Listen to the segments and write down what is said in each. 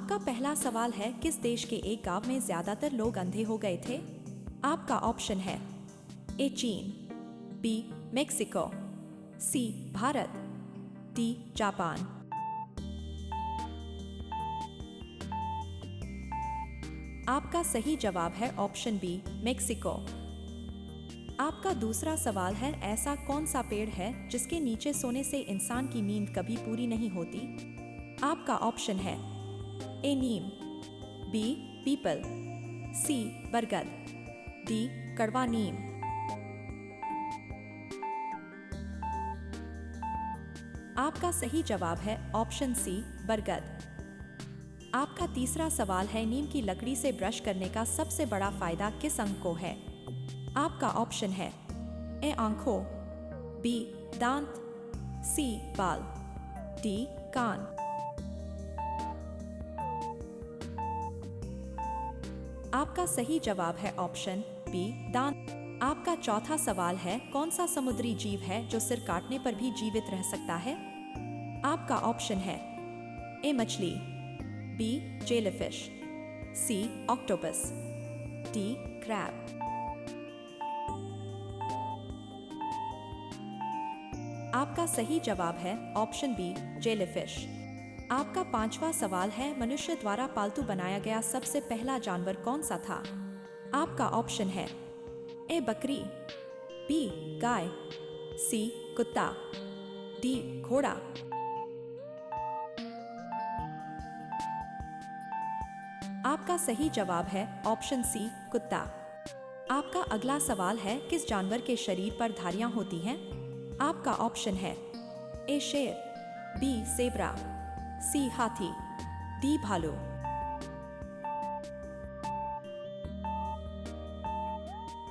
आपका पहला सवाल है, किस देश के एक गांव में ज्यादातर लोग अंधे हो गए थे? आपका ऑप्शन है ए चीन, बी मेक्सिको, सी भारत, डी जापान। आपका सही जवाब है ऑप्शन बी मेक्सिको। आपका दूसरा सवाल है, ऐसा कौन सा पेड़ है जिसके नीचे सोने से इंसान की नींद कभी पूरी नहीं होती? आपका ऑप्शन है ए नीम, बी पीपल, सी बरगद, डी कड़वा नीम। आपका सही जवाब है ऑप्शन सी बरगद। आपका तीसरा सवाल है, नीम की लकड़ी से ब्रश करने का सबसे बड़ा फायदा किस अंग को है? आपका ऑप्शन है ए आंखों, बी दांत, सी बाल, डी कान। आपका सही जवाब है ऑप्शन बी दांत। आपका चौथा सवाल है, कौन सा समुद्री जीव है जो सिर काटने पर भी जीवित रह सकता है? आपका ऑप्शन है ए मछली, बी जेलीफिश, सी ऑक्टोपस, डी क्रैब। आपका सही जवाब है ऑप्शन बी जेलीफिश। आपका पांचवा सवाल है, मनुष्य द्वारा पालतू बनाया गया सबसे पहला जानवर कौन सा था? आपका ऑप्शन है ए बकरी, बी गाय, सी कुत्ता, डी घोड़ा। आपका सही जवाब है ऑप्शन सी कुत्ता। आपका अगला सवाल है, किस जानवर के शरीर पर धारियां होती हैं? आपका ऑप्शन है ए शेर, बी जेब्रा, सी हाथी, डी भालू।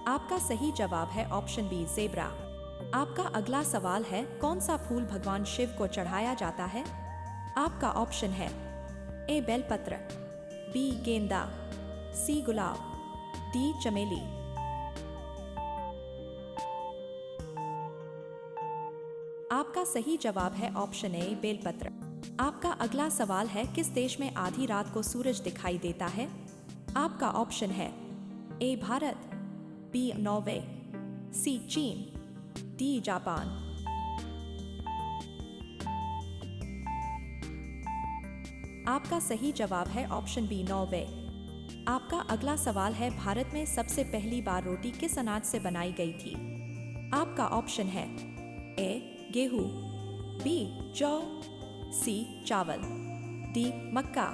आपका सही जवाब है ऑप्शन बी जेब्रा। आपका अगला सवाल है, कौन सा फूल भगवान शिव को चढ़ाया जाता है? आपका ऑप्शन है ए बेलपत्र, बी गेंदा, सी गुलाब, डी चमेली। आपका सही जवाब है ऑप्शन ए बेलपत्र। आपका अगला सवाल है, किस देश में आधी रात को सूरज दिखाई देता है? आपका ऑप्शन है ए भारत, बी नॉर्वे, सी चीन, डी जापान। आपका सही जवाब है ऑप्शन बी नॉर्वे। आपका अगला सवाल है, भारत में सबसे पहली बार रोटी किस अनाज से बनाई गई थी? आपका ऑप्शन है ए गेहूं, बी जौ, सी चावल, डी मक्का।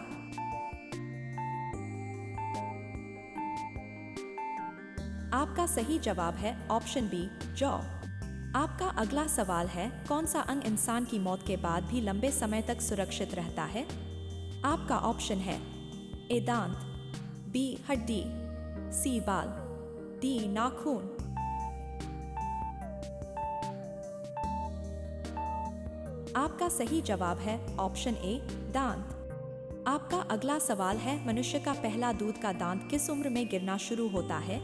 आपका सही जवाब है ऑप्शन बी जौ। आपका अगला सवाल है, कौन सा अंग इंसान की मौत के बाद भी लंबे समय तक सुरक्षित रहता है? आपका ऑप्शन है ए दांत, बी हड्डी, सी बाल, डी नाखून। आपका सही जवाब है ऑप्शन ए दांत। आपका अगला सवाल है, मनुष्य का पहला दूध का दांत किस उम्र में गिरना शुरू होता है?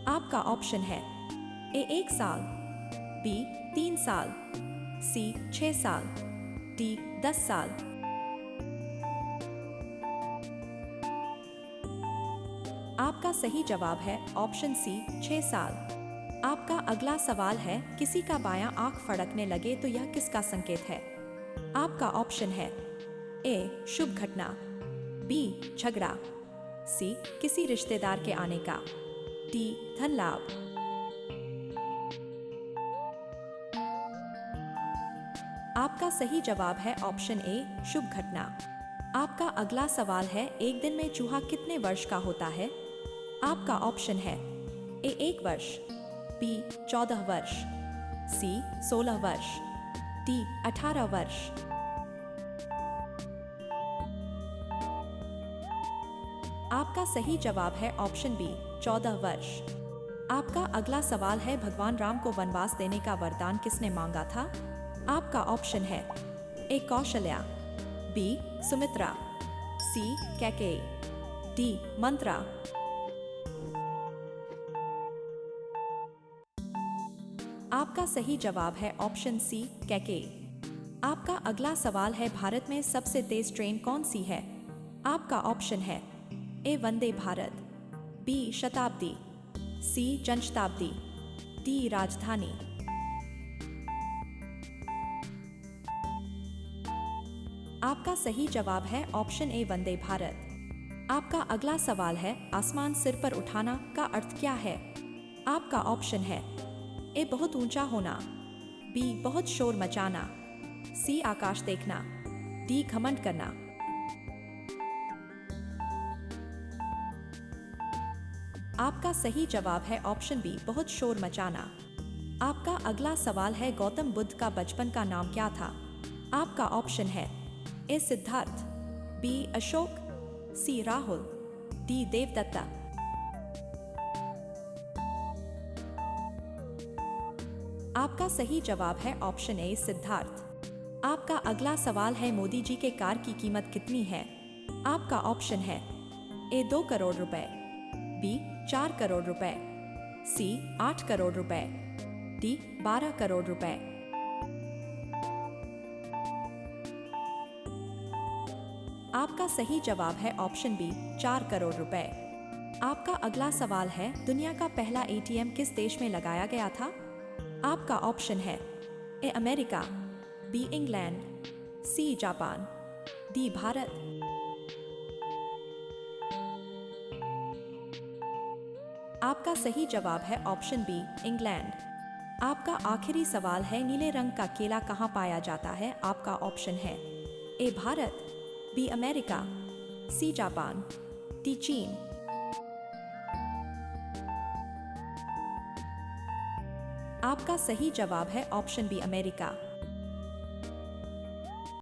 आपका ऑप्शन है ए 1 साल, बी 3 साल, सी 6 साल, डी 10 साल। आपका सही जवाब है ऑप्शन सी 6 साल। आपका अगला सवाल है, किसी का बायां आंख फड़कने लगे तो यह किसका संकेत है? आपका ऑप्शन है ए शुभ घटना, बी झगड़ा, सी किसी रिश्तेदार के आने का, डी धन लाभ। आपका सही जवाब है ऑप्शन ए शुभ घटना। आपका अगला सवाल है, एक दिन में चूहा कितने वर्ष का होता है? आपका ऑप्शन है ए 1 वर्ष, बी 14 वर्ष, सी 16 वर्ष, डी 18 वर्ष। आपका सही जवाब है ऑप्शन बी 14 वर्ष। आपका अगला सवाल है, भगवान राम को वनवास देने का वरदान किसने मांगा था? आपका ऑप्शन है ए कौशल्या, बी सुमित्रा, सी कैकेयी, डी मंत्रा। आपका सही जवाब है ऑप्शन सी कैकेयी। आपका अगला सवाल है, भारत में सबसे तेज ट्रेन कौन सी है? आपका ऑप्शन है ए वंदे भारत, बी शताब्दी, सी जनशताब्दी, डी राजधानी। आपका सही जवाब है ऑप्शन ए वंदे भारत। आपका अगला सवाल है आसमान सिर पर उठाना का अर्थ क्या है। आपका ऑप्शन है ए बहुत ऊंचा होना, बी बहुत शोर मचाना, सी आकाश देखना, डी घमंड करना। आपका सही जवाब है ऑप्शन बी बहुत शोर मचाना। आपका अगला सवाल है गौतम बुद्ध का बचपन का नाम क्या था। आपका ऑप्शन है ए सिद्धार्थ, बी अशोक, सी राहुल, डी देवदत्ता। आपका सही जवाब है ऑप्शन ए सिद्धार्थ। आपका अगला सवाल है मोदी जी के कार की कीमत कितनी है। आपका ऑप्शन है ए 2 करोड़ रुपए, बी 4 करोड़ रुपए, सी 8 करोड़ रुपए, डी 12 करोड़ रुपए। आपका सही जवाब है ऑप्शन बी 4 करोड़ रुपए। आपका अगला सवाल है दुनिया का पहला एटीएम किस देश में लगाया गया था। आपका ऑप्शन है A America, B England, C Japan, D Bharat. आपका सही जवाब है ऑप्शन बी इंग्लैंड। आपका आखिरी सवाल है नीले रंग का केला कहाँ पाया जाता है। आपका ऑप्शन है A Bharat, B America, C Japan, D चीन। आपका सही जवाब है ऑप्शन बी अमेरिका।